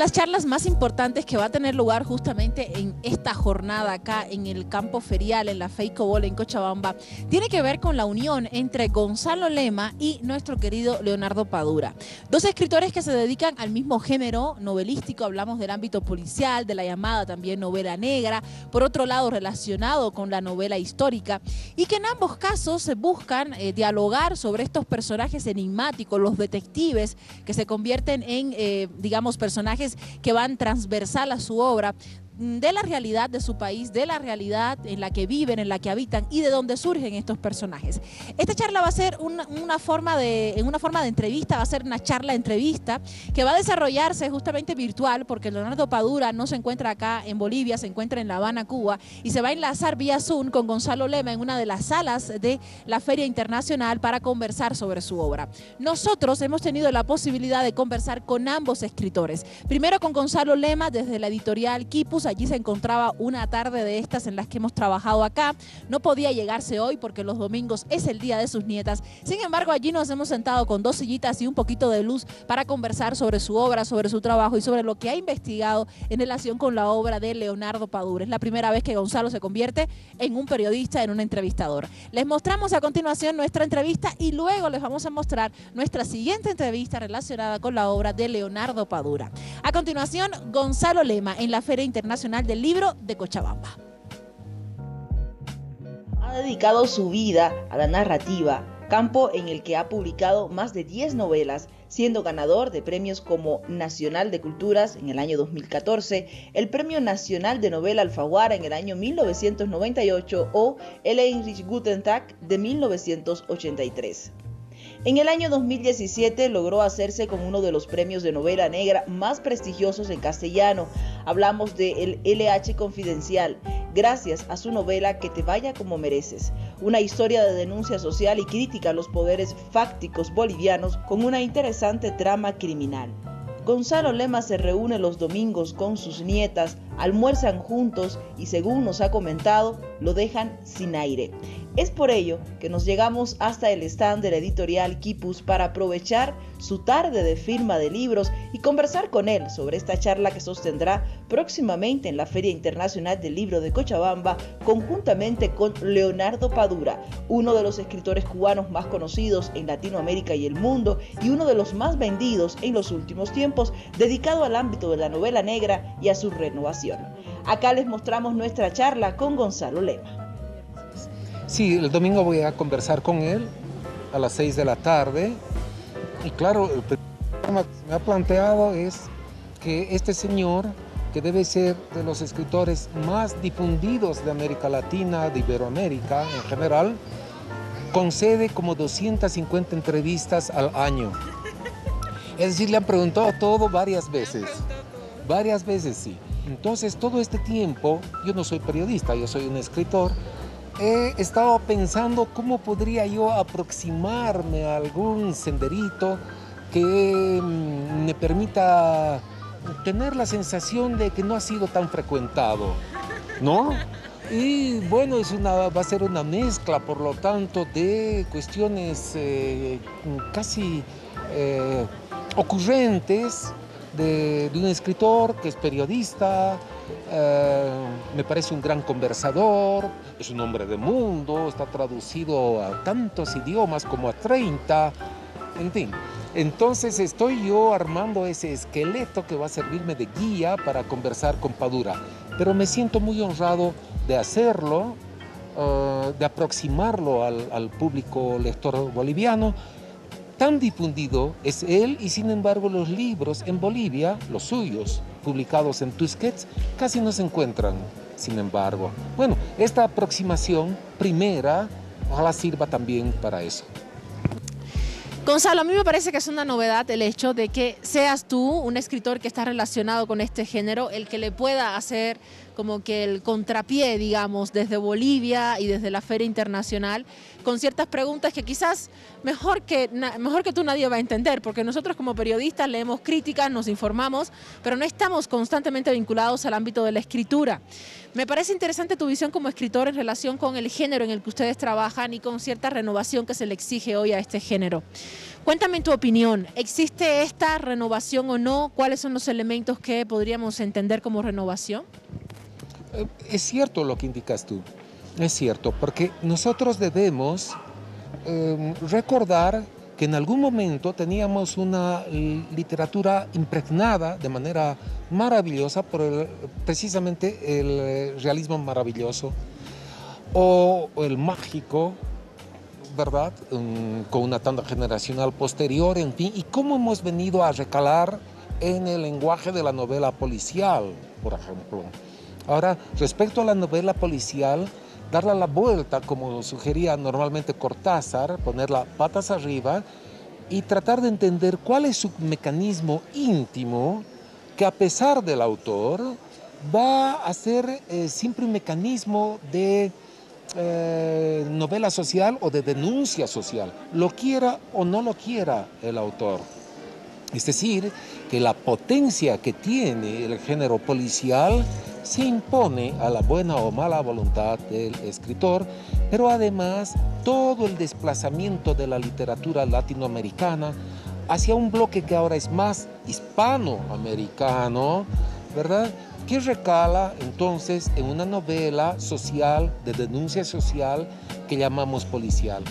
las charlas más importantes que va a tener lugar justamente en esta jornada acá en el campo ferial, en la FEICOBOL en Cochabamba, tiene que ver con la unión entre Gonzalo Lema y nuestro querido Leonardo Padura. Dos escritores que se dedican al mismo género novelístico, hablamos del ámbito policial, de la llamada también novela negra, por otro lado relacionado con la novela histórica, y que en ambos casos se buscan dialogar sobre estos personajes enigmáticos, los detectives que se convierten en, digamos, personajes que van transversal a su obra, de la realidad de su país, de la realidad en la que viven, en la que habitan y de dónde surgen estos personajes. Esta charla va a ser en una forma de entrevista, va a ser una charla entrevista que va a desarrollarse justamente virtual, porque Leonardo Padura no se encuentra acá en Bolivia, se encuentra en La Habana, Cuba, y se va a enlazar vía Zoom con Gonzalo Lema en una de las salas de la Feria Internacional para conversar sobre su obra. Nosotros hemos tenido la posibilidad de conversar con ambos escritores. Primero con Gonzalo Lema desde la editorial Quipus. Allí se encontraba una tarde de estas en las que hemos trabajado acá. No podía llegarse hoy porque los domingos es el día de sus nietas. Sin embargo, allí nos hemos sentado con dos sillitas y un poquito de luz para conversar sobre su obra, sobre su trabajo y sobre lo que ha investigado en relación con la obra de Leonardo Padura. Es la primera vez que Gonzalo se convierte en un periodista, en un entrevistador. Les mostramos a continuación nuestra entrevista y luego les vamos a mostrar nuestra siguiente entrevista relacionada con la obra de Leonardo Padura. A continuación, Gonzalo Lema en la Feria Internacional del Libro de Cochabamba. Ha dedicado su vida a la narrativa, campo en el que ha publicado más de 10 novelas, siendo ganador de premios como Nacional de Culturas en el año 2014, el Premio Nacional de Novela Alfaguara en el año 1998 o el Heinrich Gutentag de 1983. En el año 2017 logró hacerse con uno de los premios de novela negra más prestigiosos en castellano. Hablamos de el LH Confidencial, gracias a su novela Que te vaya como mereces, una historia de denuncia social y crítica a los poderes fácticos bolivianos con una interesante trama criminal. Gonzalo Lema se reúne los domingos con sus nietas, almuerzan juntos y, según nos ha comentado, lo dejan sin aire. Es por ello que nos llegamos hasta el stand de la editorial Quipus para aprovechar su tarde de firma de libros y conversar con él sobre esta charla que sostendrá próximamente en la Feria Internacional del Libro de Cochabamba, conjuntamente con Leonardo Padura, uno de los escritores cubanos más conocidos en Latinoamérica y el mundo y uno de los más vendidos en los últimos tiempos, dedicado al ámbito de la novela negra y a su renovación. Acá les mostramos nuestra charla con Gonzalo Lema. Sí, el domingo voy a conversar con él a las 6 de la tarde. Y claro, el problema que me ha planteado es que este señor, que debe ser de los escritores más difundidos de América Latina, de Iberoamérica en general, concede como 250 entrevistas al año. Es decir, le han preguntado todo varias veces. Varias veces, sí. Entonces, todo este tiempo, yo no soy periodista, yo soy un escritor, he estado pensando cómo podría yo aproximarme a algún senderito que me permita tener la sensación de que no ha sido tan frecuentado, ¿no? Y bueno, va a ser una mezcla, por lo tanto, de cuestiones casi ocurrentes de un escritor que es periodista. Me parece un gran conversador, es un hombre de mundo, está traducido a tantos idiomas como a 30, en fin. Entonces estoy yo armando ese esqueleto que va a servirme de guía para conversar con Padura, pero me siento muy honrado de hacerlo, de aproximarlo al público lector boliviano. Tan difundido es él y sin embargo los libros en Bolivia, los suyos, publicados en Tusquets, casi no se encuentran, sin embargo. Bueno, esta aproximación primera, ojalá sirva también para eso. Gonzalo, a mí me parece que es una novedad el hecho de que seas tú, un escritor que está relacionado con este género, el que le pueda hacer como que el contrapié, digamos, desde Bolivia y desde la Feria Internacional, con ciertas preguntas que quizás mejor que tú nadie va a entender, porque nosotros como periodistas leemos críticas, nos informamos, pero no estamos constantemente vinculados al ámbito de la escritura. Me parece interesante tu visión como escritor en relación con el género en el que ustedes trabajan y con cierta renovación que se le exige hoy a este género. Cuéntame tu opinión, ¿existe esta renovación o no? ¿Cuáles son los elementos que podríamos entender como renovación? Es cierto lo que indicas tú, es cierto, porque nosotros debemos recordar que en algún momento teníamos una literatura impregnada de manera maravillosa por precisamente el realismo maravilloso o el mágico, ¿verdad? Con una tanda generacional posterior, en fin, y cómo hemos venido a recalar en el lenguaje de la novela policial, por ejemplo. Ahora, respecto a la novela policial, darle la vuelta, como sugería normalmente Cortázar, ponerla patas arriba y tratar de entender cuál es su mecanismo íntimo, que a pesar del autor, va a ser siempre un mecanismo de novela social o de denuncia social, lo quiera o no lo quiera el autor. Es decir, que la potencia que tiene el género policial se impone a la buena o mala voluntad del escritor, pero además todo el desplazamiento de la literatura latinoamericana hacia un bloque que ahora es más hispanoamericano, ¿verdad?, que recala entonces en una novela social, de denuncia social, que llamamos policial.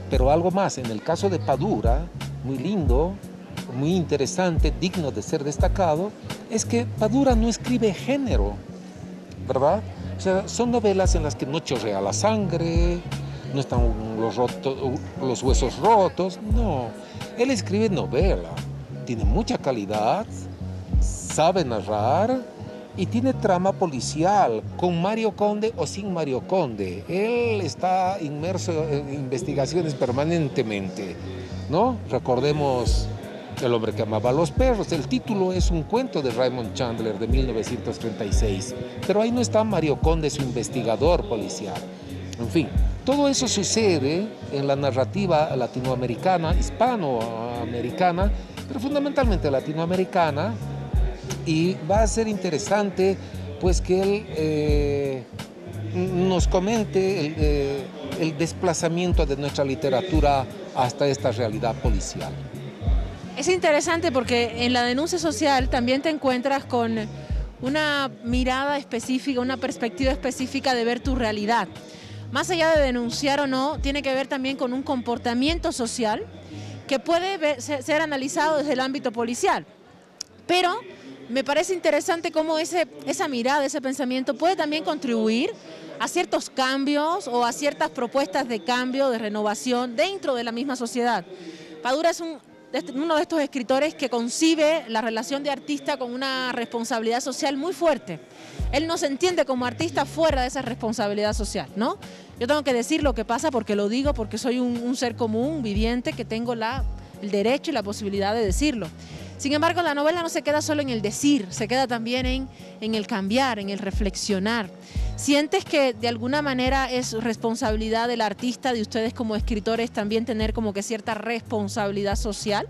Pero algo más, en el caso de Padura, muy lindo, muy interesante, digno de ser destacado, es que Padura no escribe género, ¿verdad? O sea, son novelas en las que no chorrea la sangre, no están los huesos rotos, no. Él escribe novela, tiene mucha calidad, sabe narrar y tiene trama policial, con Mario Conde o sin Mario Conde. Él está inmerso en investigaciones permanentemente, ¿no? Recordemos El hombre que amaba a los perros. El título es un cuento de Raymond Chandler de 1936, pero ahí no está Mario Conde, su investigador policial. En fin, todo eso sucede en la narrativa latinoamericana, hispanoamericana, pero fundamentalmente latinoamericana, y va a ser interesante pues que él nos comente el desplazamiento de nuestra literatura hasta esta realidad policial. Es interesante porque en la denuncia social también te encuentras con una mirada específica, una perspectiva específica de ver tu realidad. Más allá de denunciar o no, tiene que ver también con un comportamiento social que puede ser analizado desde el ámbito policial. Pero me parece interesante cómo esa mirada, ese pensamiento puede también contribuir a ciertos cambios o a ciertas propuestas de cambio, de renovación dentro de la misma sociedad. Padura es uno de estos escritores que concibe la relación de artista con una responsabilidad social muy fuerte. Él no se entiende como artista fuera de esa responsabilidad social, ¿no? Yo tengo que decir lo que pasa porque lo digo, porque soy un ser común, viviente, que tengo el derecho y la posibilidad de decirlo. Sin embargo, la novela no se queda solo en el decir, se queda también en el cambiar, en el reflexionar. ¿Sientes que de alguna manera es responsabilidad del artista, de ustedes como escritores, también tener como que cierta responsabilidad social?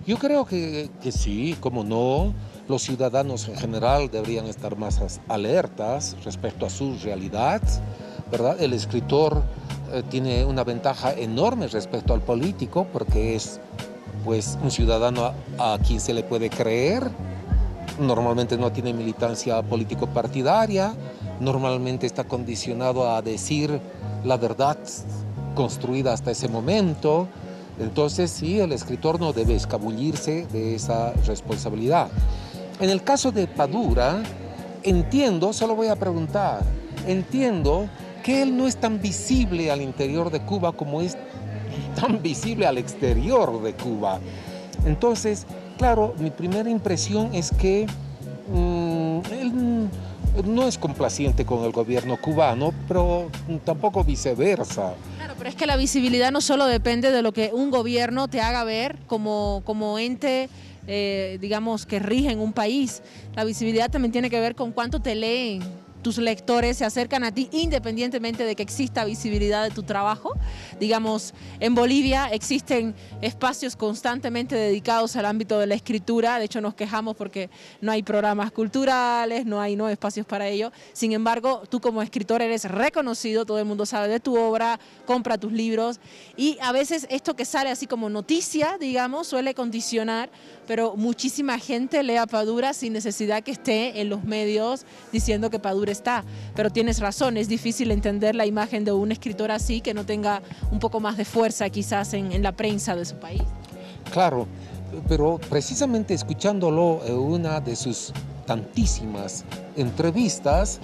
Yo creo que sí, como no. Los ciudadanos en general deberían estar más alertas respecto a su realidad, ¿verdad? El escritor tiene una ventaja enorme respecto al político porque es pues un ciudadano a quien se le puede creer. Normalmente no tiene militancia político-partidaria, normalmente está condicionado a decir la verdad construida hasta ese momento. Entonces sí, el escritor no debe escabullirse de esa responsabilidad. En el caso de Padura, entiendo, solo voy a preguntar, entiendo que él no es tan visible al interior de Cuba como es tan visible al exterior de Cuba. Entonces, claro, mi primera impresión es que él no es complaciente con el gobierno cubano, pero tampoco viceversa. Claro, pero es que la visibilidad no solo depende de lo que un gobierno te haga ver como ente digamos, que rigen un país. La visibilidad también tiene que ver con cuánto te leen. Tus lectores se acercan a ti independientemente de que exista visibilidad de tu trabajo. Digamos, en Bolivia existen espacios constantemente dedicados al ámbito de la escritura. De hecho, nos quejamos porque no hay programas culturales, no hay espacios para ello. Sin embargo, tú como escritor eres reconocido, todo el mundo sabe de tu obra, compra tus libros y a veces esto que sale así como noticia, digamos, suele condicionar, pero muchísima gente lee a Padura sin necesidad que esté en los medios diciendo que Padura está, pero tienes razón, es difícil entender la imagen de un escritor así que no tenga un poco más de fuerza quizás en la prensa de su país. Claro, pero precisamente escuchándolo en una de sus tantísimas entrevistas,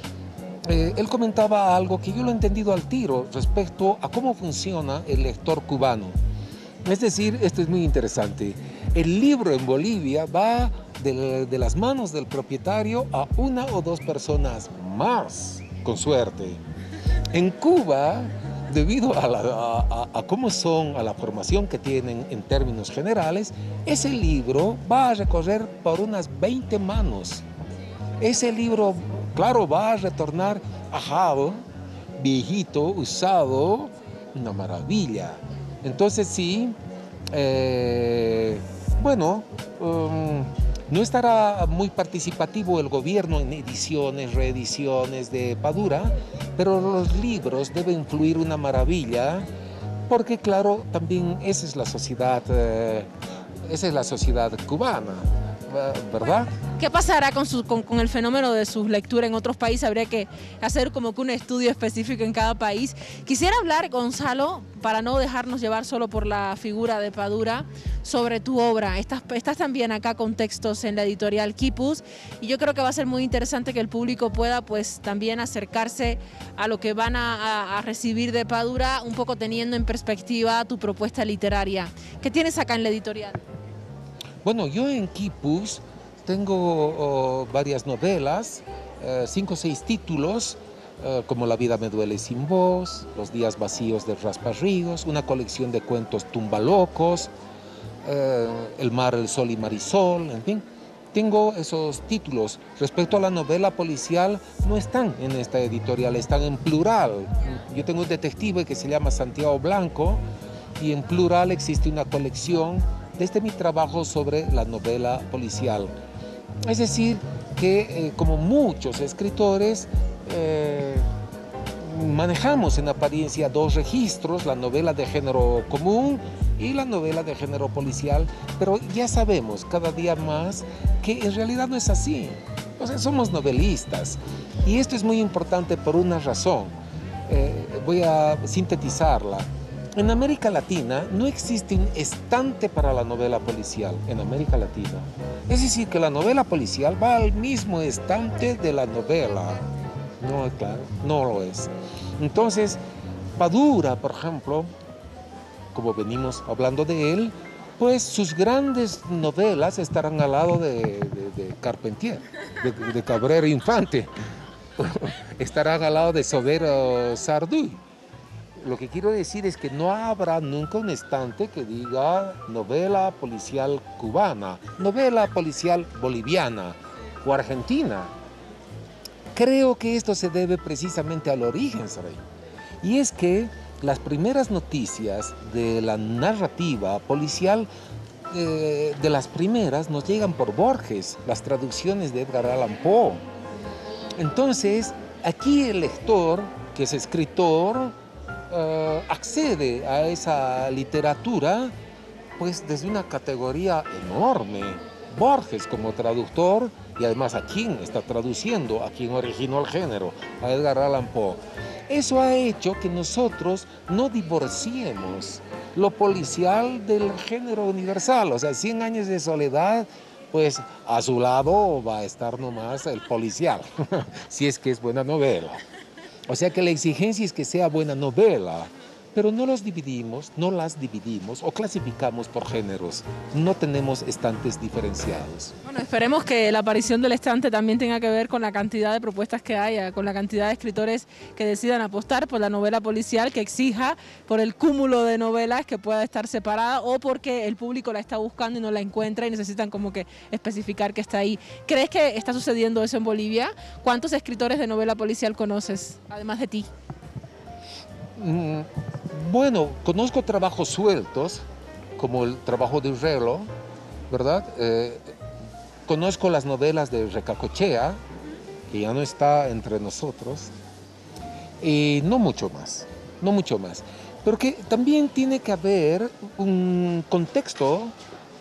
él comentaba algo que yo lo he entendido al tiro respecto a cómo funciona el lector cubano. Es decir, esto es muy interesante. El libro en Bolivia va de las manos del propietario a una o dos personas más, con suerte. En Cuba, debido a cómo son, a la formación que tienen en términos generales, ese libro va a recorrer por unas 20 manos. Ese libro, claro, va a retornar ajado, viejito, usado, una maravilla. Entonces sí, bueno, no estará muy participativo el gobierno en ediciones, reediciones de Padura, pero los libros deben fluir una maravilla, porque claro, también esa es la sociedad cubana, ¿verdad? ¿Qué pasará con el fenómeno de su lectura en otros países? Habría que hacer como que un estudio específico en cada país. Quisiera hablar, Gonzalo, para no dejarnos llevar solo por la figura de Padura, sobre tu obra. Estás también acá con textos en la editorial Quipus y yo creo que va a ser muy interesante que el público pueda pues también acercarse a lo que van a recibir de Padura, un poco teniendo en perspectiva tu propuesta literaria. ¿Qué tienes acá en la editorial? Bueno, yo en Quipus tengo varias novelas, 5 o 6 títulos, como La vida me duele sin voz, Los días vacíos de Rasparríos, una colección de cuentos tumbalocos, El mar, el sol y Marisol, en fin. Tengo esos títulos. Respecto a la novela policial, no están en esta editorial, están en plural. Yo tengo un detective que se llama Santiago Blanco y en plural existe una colección desde mi trabajo sobre la novela policial. Es decir, que como muchos escritores, manejamos en apariencia 2 registros, la novela de género común y la novela de género policial, pero ya sabemos cada día más que en realidad no es así. O sea, somos novelistas y esto es muy importante por una razón. Voy a sintetizarla. En América Latina no existe un estante para la novela policial, en América Latina. Es decir, que la novela policial va al mismo estante de la novela. No, claro, no lo es. Entonces, Padura, por ejemplo, como venimos hablando de él, pues sus grandes novelas estarán al lado de Carpentier, de Cabrera Infante, estarán al lado de Sobero Sarduy. Lo que quiero decir es que no habrá nunca un estante que diga novela policial cubana, novela policial boliviana o argentina. Creo que esto se debe precisamente al origen, Saray. Y es que las primeras noticias de la narrativa policial, de las primeras, nos llegan por Borges, las traducciones de Edgar Allan Poe. Entonces, aquí el lector, que es escritor, accede a esa literatura pues desde una categoría enorme. Borges como traductor y además a quién está traduciendo, a quién originó el género, a Edgar Allan Poe. Eso ha hecho que nosotros no divorciemos lo policial del género universal. O sea, 100 años de soledad, pues a su lado va a estar nomás el policial, si es que es buena novela. O sea que la exigencia es que sea buena novela, pero no las dividimos o clasificamos por géneros. No tenemos estantes diferenciados. Bueno, esperemos que la aparición del estante también tenga que ver con la cantidad de propuestas que haya, con la cantidad de escritores que decidan apostar por la novela policial, que exija por el cúmulo de novelas que pueda estar separada o porque el público la está buscando y no la encuentra y necesitan como que especificar que está ahí. ¿Crees que está sucediendo eso en Bolivia? ¿Cuántos escritores de novela policial conoces, además de ti? Bueno, conozco trabajos sueltos, como el trabajo de Urrelo, ¿verdad? Conozco las novelas de Recacochea, que ya no está entre nosotros, y no mucho más, Porque también tiene que haber un contexto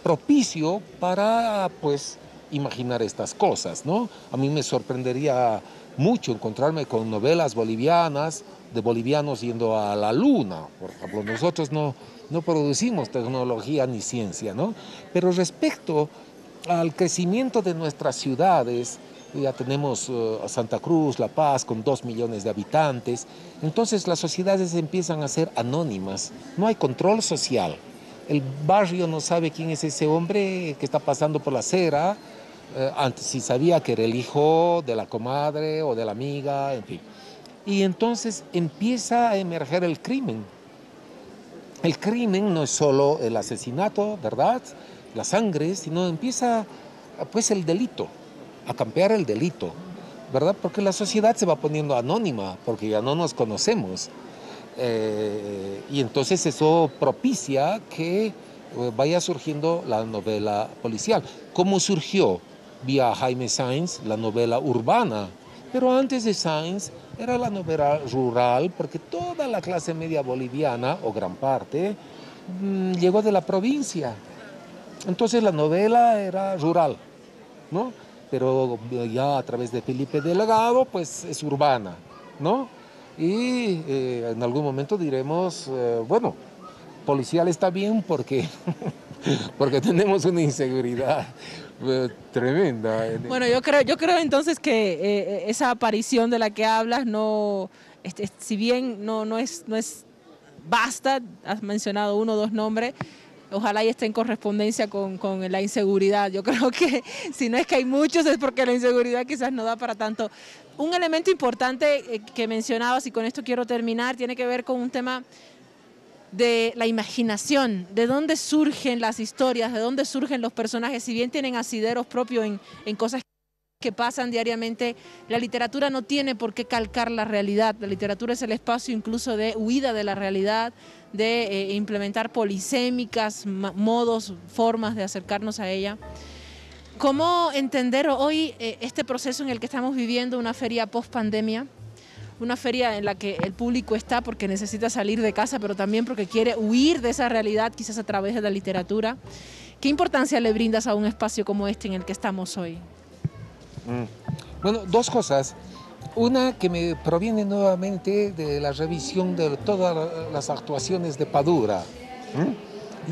propicio para, pues, imaginar estas cosas, ¿no? A mí me sorprendería mucho encontrarme con novelas bolivianas, de bolivianos yendo a la luna, por ejemplo. Nosotros no producimos tecnología ni ciencia, ¿no? Pero respecto al crecimiento de nuestras ciudades, ya tenemos a Santa Cruz, La Paz, con 2 millones de habitantes, entonces las sociedades empiezan a ser anónimas, no hay control social. El barrio no sabe quién es ese hombre que está pasando por la acera, antes sí sabía que era el hijo de la comadre o de la amiga, en fin. Y entonces empieza a emerger el crimen. El crimen no es solo el asesinato, ¿verdad?, la sangre, sino empieza pues el delito, a campear el delito, ¿verdad? Porque la sociedad se va poniendo anónima, porque ya no nos conocemos. Y entonces eso propicia que vaya surgiendo la novela policial. ¿Cómo surgió? Vía Jaime Sainz, la novela urbana. Pero antes de Sainz era la novela rural, porque toda la clase media boliviana, o gran parte, llegó de la provincia. Entonces la novela era rural, ¿no? Pero ya a través de Felipe Delgado, pues es urbana, ¿no? Y en algún momento diremos, bueno, policial está bien porque, porque tenemos una inseguridad tremenda. Bueno, yo creo entonces que esa aparición de la que hablas no, si bien no es basta, has mencionado 1 o 2 nombres, ojalá y esté en correspondencia con la inseguridad. Yo creo que si no es que hay muchos es porque la inseguridad quizás no da para tanto. Un elemento importante que mencionabas, y con esto quiero terminar, tiene que ver con un tema de la imaginación, de dónde surgen las historias, de dónde surgen los personajes. Si bien tienen asideros propios en cosas que pasan diariamente, la literatura no tiene por qué calcar la realidad. La literatura es el espacio incluso de huida de la realidad, de implementar polisémicas, modos, formas de acercarnos a ella. ¿Cómo entender hoy este proceso en el que estamos viviendo, una feria post-pandemia? Una feria en la que el público está porque necesita salir de casa, pero también porque quiere huir de esa realidad, quizás a través de la literatura. ¿Qué importancia le brindas a un espacio como este en el que estamos hoy? Bueno, 2 cosas. Una que me proviene nuevamente de la revisión de todas las actuaciones de Padura.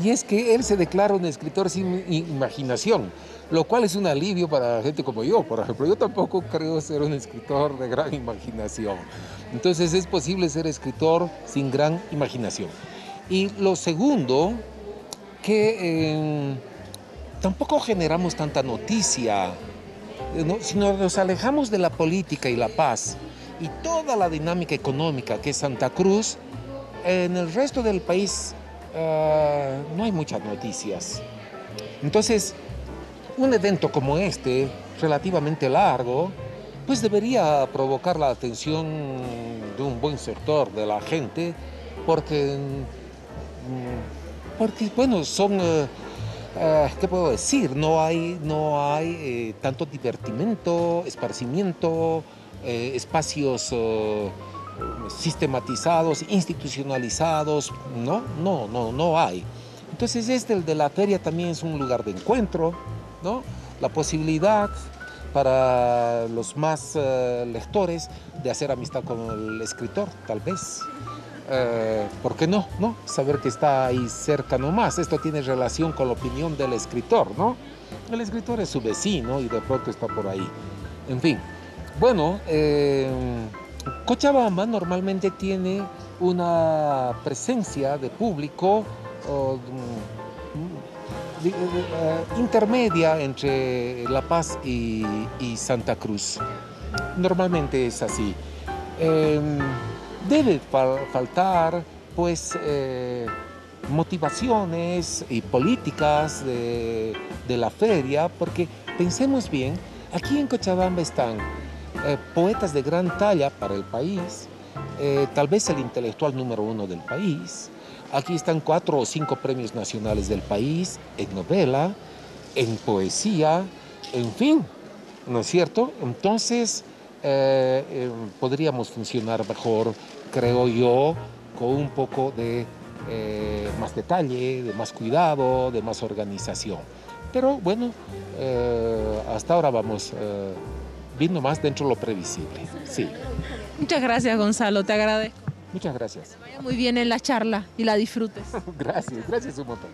Y es que él se declara un escritor sin imaginación, lo cual es un alivio para gente como yo, por ejemplo. Yo tampoco creo ser un escritor de gran imaginación. Entonces es posible ser escritor sin gran imaginación. Y lo segundo, que tampoco generamos tanta noticia, ¿no? Si nos alejamos de la política y la paz y toda la dinámica económica que es Santa Cruz, en el resto del país no hay muchas noticias. Entonces, un evento como este, relativamente largo, pues debería provocar la atención de un buen sector de la gente, porque bueno, son, ¿qué puedo decir? No hay tanto divertimento, esparcimiento, espacios sistematizados, institucionalizados, no hay. Entonces el de la feria también es un lugar de encuentro, ¿no? La posibilidad para los más lectores de hacer amistad con el escritor, tal vez. ¿Por qué no? Saber que está ahí cerca nomás. Esto tiene relación con la opinión del escritor, ¿no? El escritor es su vecino y de pronto está por ahí. En fin, bueno, Cochabamba normalmente tiene una presencia de público intermedia entre La Paz y Santa Cruz. Normalmente es así. Debe faltar, pues, motivaciones y políticas de la feria, porque pensemos bien, aquí en Cochabamba están poetas de gran talla para el país, tal vez el intelectual número 1 del país. Aquí están 4 o 5 premios nacionales del país en novela, en poesía, en fin, ¿no es cierto? Entonces, podríamos funcionar mejor, creo yo, con un poco de más detalle, de más cuidado, de más organización. Pero bueno, hasta ahora vamos viendo más dentro de lo previsible. Sí. Muchas gracias, Gonzalo, te agradezco. Muchas gracias. Que vaya muy bien en la charla y la disfrutes. Gracias un montón.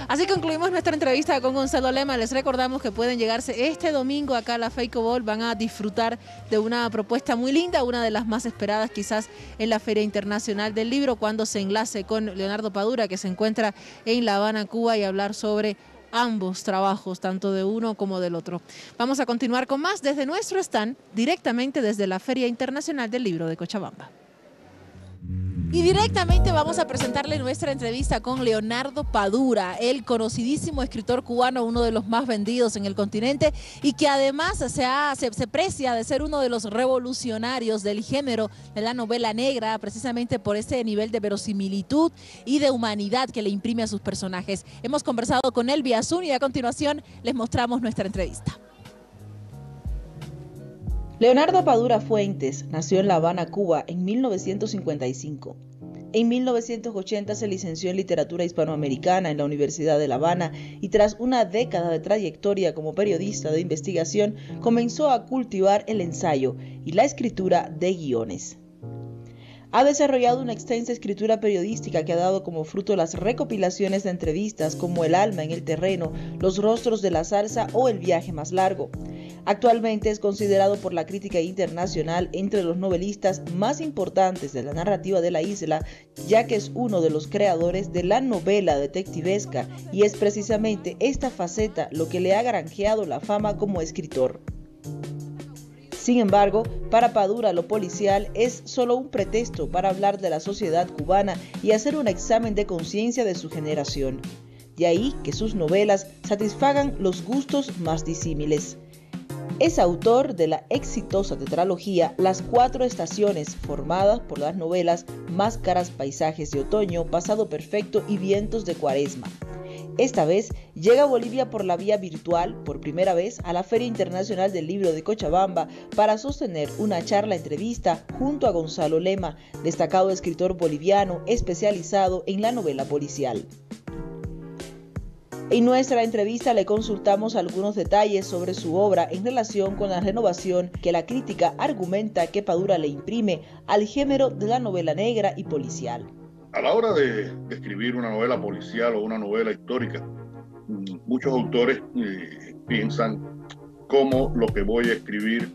Así concluimos nuestra entrevista con Gonzalo Lema. Les recordamos que pueden llegarse este domingo acá a la FEICOBOL. Van a disfrutar de una propuesta muy linda, una de las más esperadas quizás en la Feria Internacional del Libro, cuando se enlace con Leonardo Padura, que se encuentra en La Habana, Cuba, y hablar sobre ambos trabajos, tanto de uno como del otro. Vamos a continuar con más desde nuestro stand, directamente desde la Feria Internacional del Libro de Cochabamba. Y directamente vamos a presentarle nuestra entrevista con Leonardo Padura, el conocidísimo escritor cubano, uno de los más vendidos en el continente y que además se precia de ser uno de los revolucionarios del género de la novela negra, precisamente por ese nivel de verosimilitud y de humanidad que le imprime a sus personajes. Hemos conversado con él vía Zoom y a continuación les mostramos nuestra entrevista. Leonardo Padura Fuentes nació en La Habana, Cuba, en 1955. En 1980 se licenció en Literatura Hispanoamericana en la Universidad de La Habana y tras una década de trayectoria como periodista de investigación, comenzó a cultivar el ensayo y la escritura de guiones. Ha desarrollado una extensa escritura periodística que ha dado como fruto las recopilaciones de entrevistas como El alma en el terreno, Los rostros de la salsa o El viaje más largo. Actualmente es considerado por la crítica internacional entre los novelistas más importantes de la narrativa de la isla, ya que es uno de los creadores de la novela detectivesca y es precisamente esta faceta lo que le ha granjeado la fama como escritor. Sin embargo, para Padura lo policial es solo un pretexto para hablar de la sociedad cubana y hacer un examen de conciencia de su generación. De ahí que sus novelas satisfagan los gustos más disímiles. Es autor de la exitosa tetralogía Las Cuatro Estaciones, formada por las novelas Máscaras, Paisajes de Otoño, Pasado Perfecto y Vientos de Cuaresma. Esta vez llega a Bolivia por la vía virtual, por primera vez, a la Feria Internacional del Libro de Cochabamba para sostener una charla-entrevista junto a Gonzalo Lema, destacado escritor boliviano especializado en la novela policial. En nuestra entrevista le consultamos algunos detalles sobre su obra en relación con la renovación que la crítica argumenta que Padura le imprime al género de la novela negra y policial. A la hora de escribir una novela policial o una novela histórica, muchos autores piensan cómo lo que voy a escribir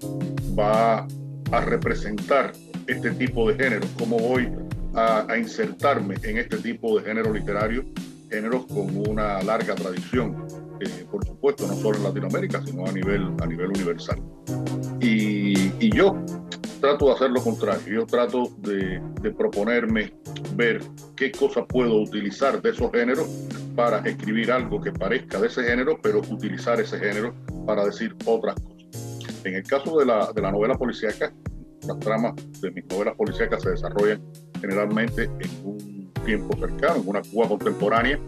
va a representar este tipo de género, cómo voy a insertarme en este tipo de género literario, géneros con una larga tradición, por supuesto, no solo en Latinoamérica, sino a nivel universal. Y yo trato de hacer lo contrario, yo trato de proponerme ver qué cosas puedo utilizar de esos géneros para escribir algo que parezca de ese género, pero utilizar ese género para decir otras cosas. En el caso de la novela policíaca, las tramas de mis novelas policíacas se desarrollan generalmente en un tiempo cercano, en una Cuba contemporánea,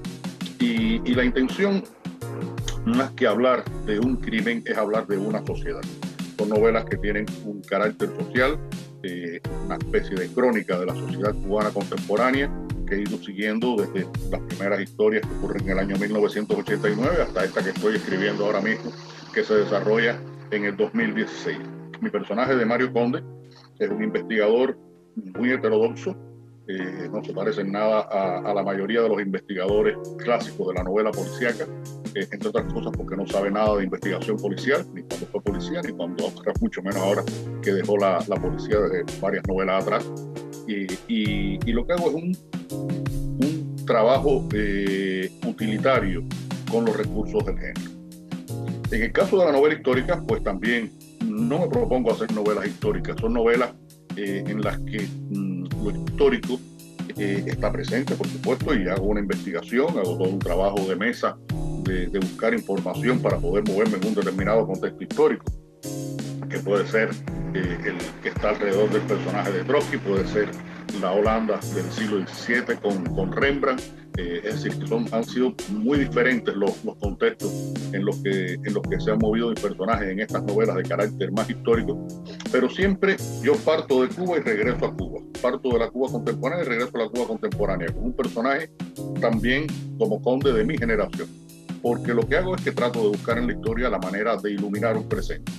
y la intención, más que hablar de un crimen, es hablar de una sociedad. Son novelas que tienen un carácter social, una especie de crónica de la sociedad cubana contemporánea que he ido siguiendo desde las primeras historias que ocurren en el año 1989 hasta esta que estoy escribiendo ahora mismo, que se desarrolla en el 2016. Mi personaje de Mario Conde es un investigador muy heterodoxo, no se parece en nada a la mayoría de los investigadores clásicos de la novela policíaca, entre otras cosas porque no sabe nada de investigación policial, ni cuando fue policía, ni cuando, mucho menos ahora que dejó la policía de varias novelas atrás. Y lo que hago es un trabajo utilitario con los recursos del género. En el caso de la novela histórica, pues también no me propongo hacer novelas históricas, son novelas en las que lo histórico está presente, por supuesto, y hago una investigación, hago todo un trabajo de mesa de buscar información para poder moverme en un determinado contexto histórico, que puede ser el que está alrededor del personaje de Trotsky, puede ser la Holanda del siglo XVII con Rembrandt, es decir, que han sido muy diferentes los contextos en los que se han movido mis personajes en estas novelas de carácter más histórico, pero siempre yo parto de Cuba y regreso a Cuba, parto de la Cuba contemporánea y regreso a la Cuba contemporánea, con un personaje también como conde de mi generación, porque lo que hago es que trato de buscar en la historia la manera de iluminar un presente.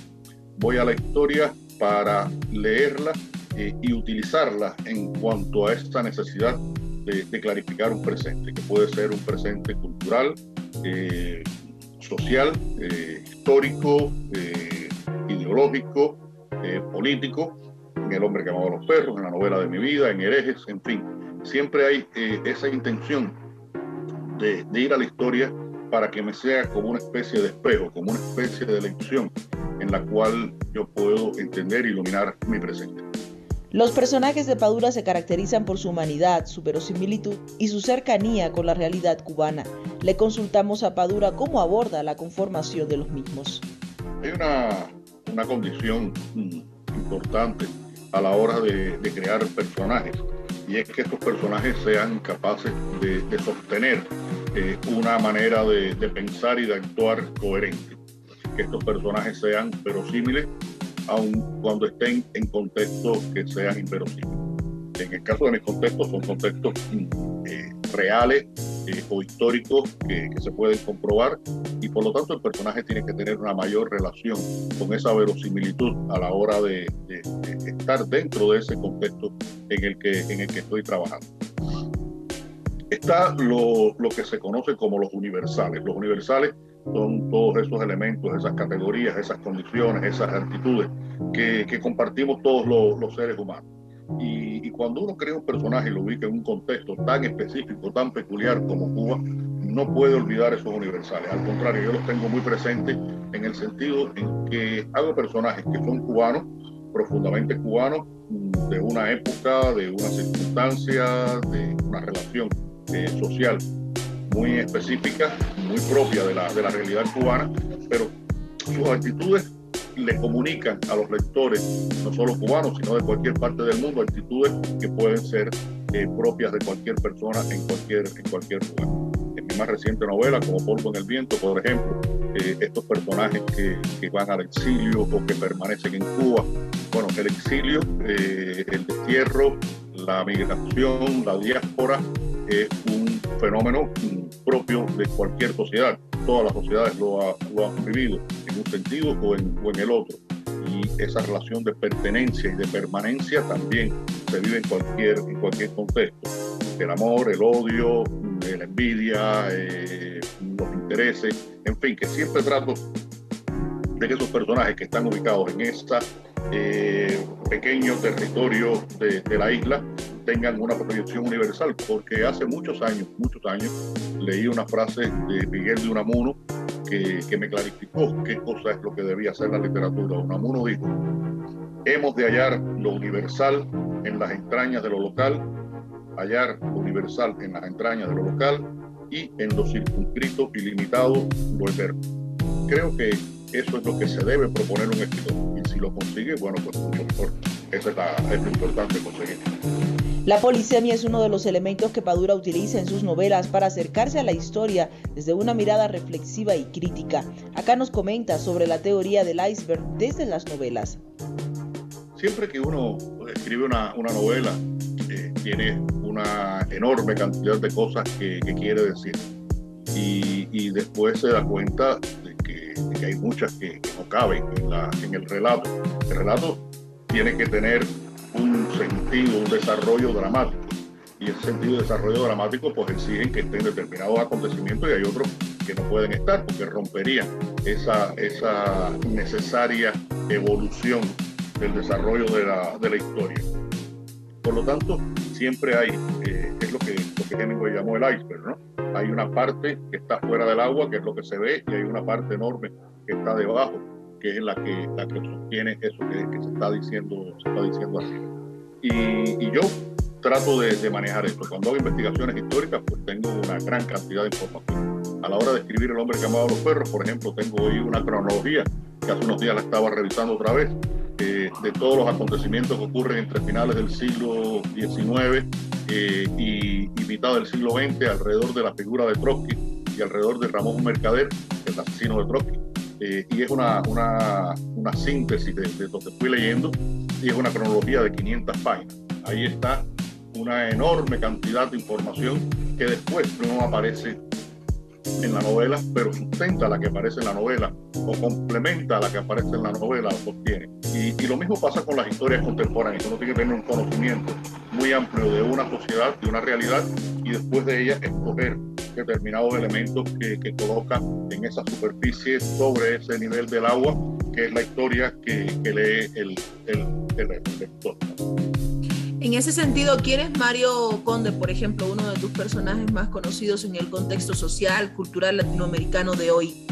Voy a la historia para leerla y utilizarla en cuanto a esta necesidad de clarificar un presente, que puede ser un presente cultural, social, histórico, ideológico, político, en El hombre que amaba a los perros, en La novela de mi vida, en Herejes, en fin. Siempre hay esa intención de ir a la historia para que me sea como una especie de espejo, como una especie de lección en la cual yo puedo entender e iluminar mi presente. Los personajes de Padura se caracterizan por su humanidad, su verosimilitud y su cercanía con la realidad cubana. Le consultamos a Padura cómo aborda la conformación de los mismos. Hay una condición importante a la hora de crear personajes, y es que estos personajes sean capaces de sostener una manera de pensar y de actuar coherente, que estos personajes sean verosímiles aun cuando estén en contextos que sean inverosímiles. En el caso de mis contextos, son contextos reales o históricos que se pueden comprobar, y por lo tanto el personaje tiene que tener una mayor relación con esa verosimilitud a la hora de estar dentro de ese contexto en el que estoy trabajando. Está lo que se conoce como los universales. Los universales son todos esos elementos, esas categorías, esas condiciones, esas actitudes que compartimos todos los seres humanos. Y cuando uno crea un personaje y lo ubica en un contexto tan específico, tan peculiar como Cuba, no puede olvidar esos universales. Al contrario, yo los tengo muy presentes en el sentido en que hago personajes que son cubanos, profundamente cubanos, de una época, de una circunstancia, de una relación social muy específica, muy propia de la realidad cubana, pero sus actitudes le comunican a los lectores, no solo cubanos, sino de cualquier parte del mundo, actitudes que pueden ser propias de cualquier persona en cualquier lugar. En mi más reciente novela, como Polvo en el Viento, por ejemplo, estos personajes que van al exilio o que permanecen en Cuba. Bueno, el exilio, el destierro, la migración, la diáspora, es un fenómeno propio de cualquier sociedad. Todas las sociedades lo han vivido en un sentido o en el otro. Y esa relación de pertenencia y de permanencia también se vive en cualquier contexto. El amor, el odio, la envidia, los intereses, en fin, que siempre trato de que esos personajes que están ubicados en este pequeño territorio de la isla tengan una proyección universal, porque hace muchos años, leí una frase de Miguel de Unamuno que me clarificó qué cosa es lo que debía hacer la literatura. Unamuno dijo: hemos de hallar lo universal en las entrañas de lo local, hallar lo universal en las entrañas de lo local y en lo circunscrito y limitado lo eterno. Creo que eso es lo que se debe proponer un escritor, y si lo consigue, bueno, pues mucho mejor. Eso es lo importante conseguir. La polisemia es uno de los elementos que Padura utiliza en sus novelas para acercarse a la historia desde una mirada reflexiva y crítica. Acá nos comenta sobre la teoría del iceberg desde las novelas. Siempre que uno escribe una novela, tiene una enorme cantidad de cosas que quiere decir. Y después se da cuenta de que hay muchas que no caben en el relato. El relato tiene que tener un sentido, un desarrollo dramático. y ese sentido de desarrollo dramático pues exigen que estén determinados acontecimientos y hay otros que no pueden estar porque romperían esa necesaria evolución del desarrollo de la historia. Por lo tanto, siempre hay, es lo que Hemingway llamó el iceberg, ¿no? Hay una parte que está fuera del agua, que es lo que se ve, y hay una parte enorme que está debajo, que es la que sostiene eso que se está diciendo así. Y yo trato de manejar esto. Cuando hago investigaciones históricas, pues tengo una gran cantidad de información. A la hora de escribir El hombre que amaba a los perros, por ejemplo, tengo hoy una cronología, que hace unos días la estaba revisando otra vez, de todos los acontecimientos que ocurren entre finales del siglo XIX y mitad del siglo XX alrededor de la figura de Trotsky y alrededor de Ramón Mercader, el asesino de Trotsky. Y es una síntesis de lo que fui leyendo y es una cronología de 500 páginas. Ahí está una enorme cantidad de información que después no aparece en la novela, pero sustenta la que aparece en la novela o complementa a la que aparece en la novela o sostiene. Y lo mismo pasa con las historias contemporáneas. Uno tiene que tener un conocimiento muy amplio de una sociedad, de una realidad, y después de ella escoger determinados elementos que coloca en esa superficie sobre ese nivel del agua, que es la historia que lee el lector. En ese sentido, ¿quién es Mario Conde, por ejemplo, uno de tus personajes más conocidos en el contexto social, cultural latinoamericano de hoy?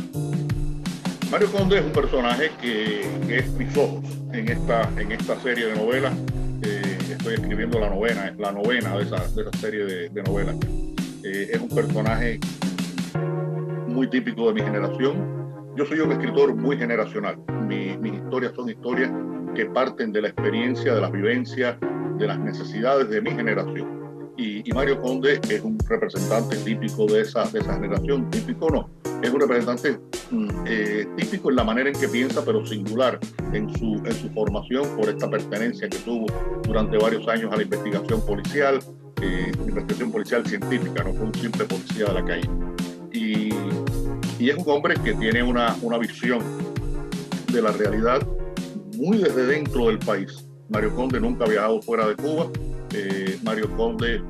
Mario Conde es un personaje que es mis ojos en esta serie de novelas. Estoy escribiendo la novena de esa serie de novelas. Es un personaje muy típico de mi generación. Yo soy un escritor muy generacional. Mis historias son historias que parten de la experiencia, de las vivencias, de las necesidades de mi generación. Y Mario Conde es un representante típico de esa generación. Típico no, es un representante típico en la manera en que piensa, pero singular en su formación por esta pertenencia que tuvo durante varios años a la investigación policial científica, no fue un simple policía de la calle. Y es un hombre que tiene una visión de la realidad muy desde dentro del país. Mario Conde nunca ha viajado fuera de Cuba. Mario Conde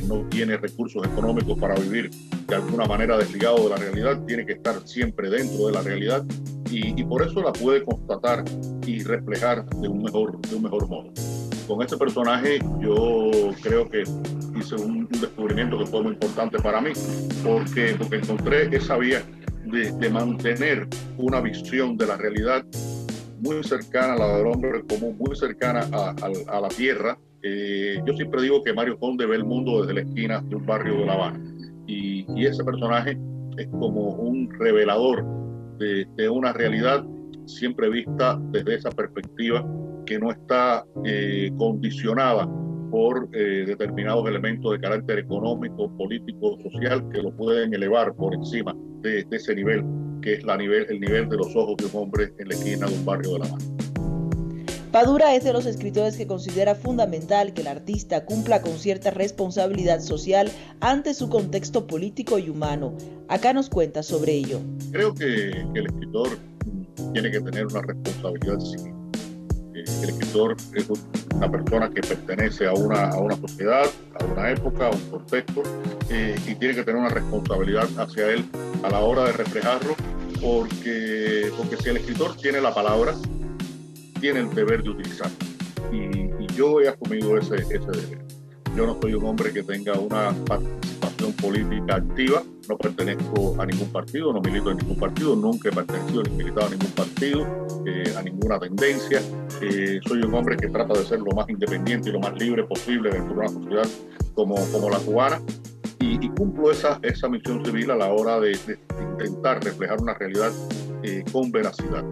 no tiene recursos económicos para vivir de alguna manera desligado de la realidad, tiene que estar siempre dentro de la realidad y por eso la puede constatar y reflejar de un mejor modo. Con este personaje yo creo que hice un descubrimiento que fue muy importante para mí porque encontré esa vía de mantener una visión de la realidad muy cercana a la del hombre común, muy cercana a la tierra. Yo siempre digo que Mario Conde ve el mundo desde la esquina de un barrio de La Habana y ese personaje es como un revelador de una realidad siempre vista desde esa perspectiva que no está condicionada por determinados elementos de carácter económico, político, social que lo pueden elevar por encima de ese nivel que es el nivel de los ojos de un hombre en la esquina de un barrio de La Habana. Padura es de los escritores que considera fundamental que el artista cumpla con cierta responsabilidad social ante su contexto político y humano. Acá nos cuenta sobre ello. Creo que el escritor tiene que tener una responsabilidad civil. El escritor es una persona que pertenece a una sociedad, a una época, a un contexto, y tiene que tener una responsabilidad hacia él a la hora de reflejarlo, porque si el escritor tiene la palabra, tiene el deber de utilizarla. Y yo he asumido ese deber. Yo no soy un hombre que tenga una participación política activa, no pertenezco a ningún partido, no milito en ningún partido, nunca he pertenecido ni militado a ningún partido, a ninguna tendencia. Soy un hombre que trata de ser lo más independiente y lo más libre posible dentro de una sociedad como la cubana y cumplo esa misión civil a la hora de intentar reflejar una realidad con veracidad.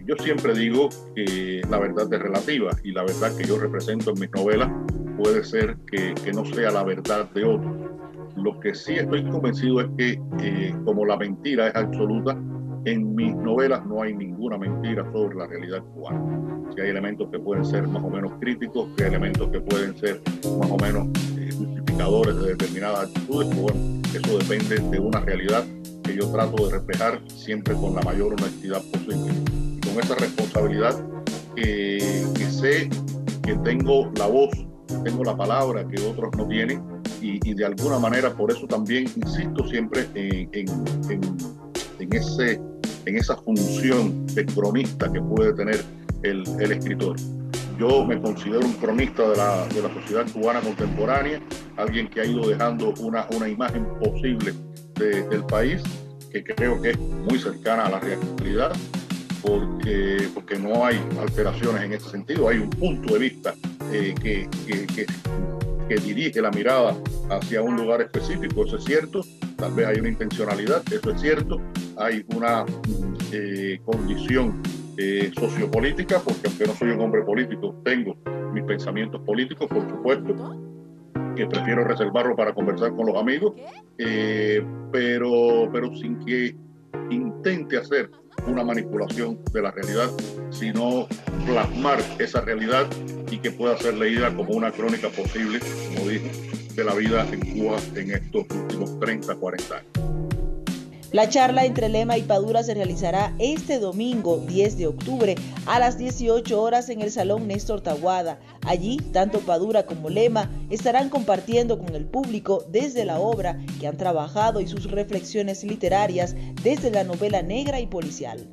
Yo siempre digo que la verdad es relativa y la verdad que yo represento en mis novelas puede ser que no sea la verdad de otros. Lo que sí estoy convencido es que como la mentira es absoluta, en mis novelas no hay ninguna mentira sobre la realidad cubana. Si hay elementos que pueden ser más o menos críticos, si hay elementos que pueden ser más o menos justificadores de determinadas actitudes, pues bueno, eso depende de una realidad que yo trato de reflejar siempre con la mayor honestidad posible. Y con esa responsabilidad que sé que tengo la voz tengo la palabra que otros no tienen y de alguna manera por eso también insisto siempre en esa función de cronista que puede tener el escritor. Yo me considero un cronista de la sociedad cubana contemporánea, alguien que ha ido dejando una imagen posible del país, que creo que es muy cercana a la realidad, porque no hay alteraciones en ese sentido, hay un punto de vista que dirige la mirada hacia un lugar específico, eso es cierto, tal vez hay una intencionalidad, eso es cierto, hay una condición sociopolítica, porque aunque no soy un hombre político, tengo mis pensamientos políticos, por supuesto, que prefiero reservarlo para conversar con los amigos, pero sin que intente hacer una manipulación de la realidad, sino plasmar esa realidad y que pueda ser leída como una crónica posible, como dije, de la vida en Cuba en estos últimos 30, 40 años. La charla entre Lema y Padura se realizará este domingo 10 de octubre a las 18 horas en el Salón Néstor Taboada. Allí, tanto Padura como Lema estarán compartiendo con el público desde la obra que han trabajado y sus reflexiones literarias desde la novela negra y policial.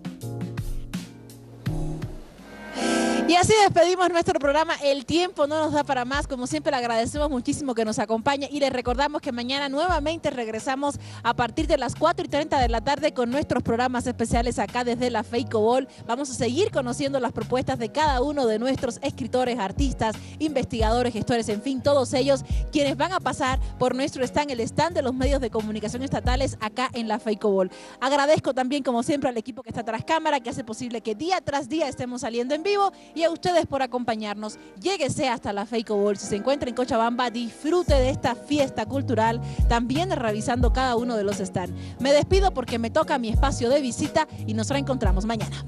Y así despedimos nuestro programa. El tiempo no nos da para más. Como siempre, le agradecemos muchísimo que nos acompañe y les recordamos que mañana nuevamente regresamos a partir de las 4:30 de la tarde con nuestros programas especiales acá desde la FEICOBOL. Vamos a seguir conociendo las propuestas de cada uno de nuestros escritores, artistas, investigadores, gestores, en fin, todos ellos quienes van a pasar por nuestro stand, el stand de los medios de comunicación estatales acá en la FEICOBOL. Agradezco también, como siempre, al equipo que está tras cámara, que hace posible que día tras día estemos saliendo en vivo, y a ustedes por acompañarnos. Lléguese hasta la FEICOBOL. Si se encuentra en Cochabamba, disfrute de esta fiesta cultural, también revisando cada uno de los stands. Me despido porque me toca mi espacio de visita y nos reencontramos mañana.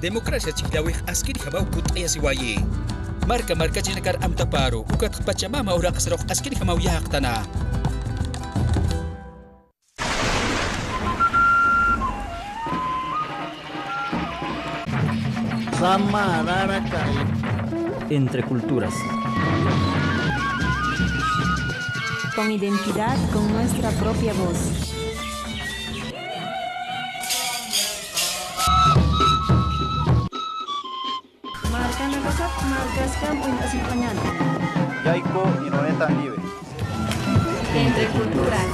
Demokrasya Chiklawih askiri habaw kutaya siwaye. Marka jinakar amtaparo ukat pachamama orang kasarok askiri hamaw yahak tana. Sama Raraka. Entre culturas. Con identidad, con nuestra propia voz. Yaiko y Noneta Libre. Entre culturas.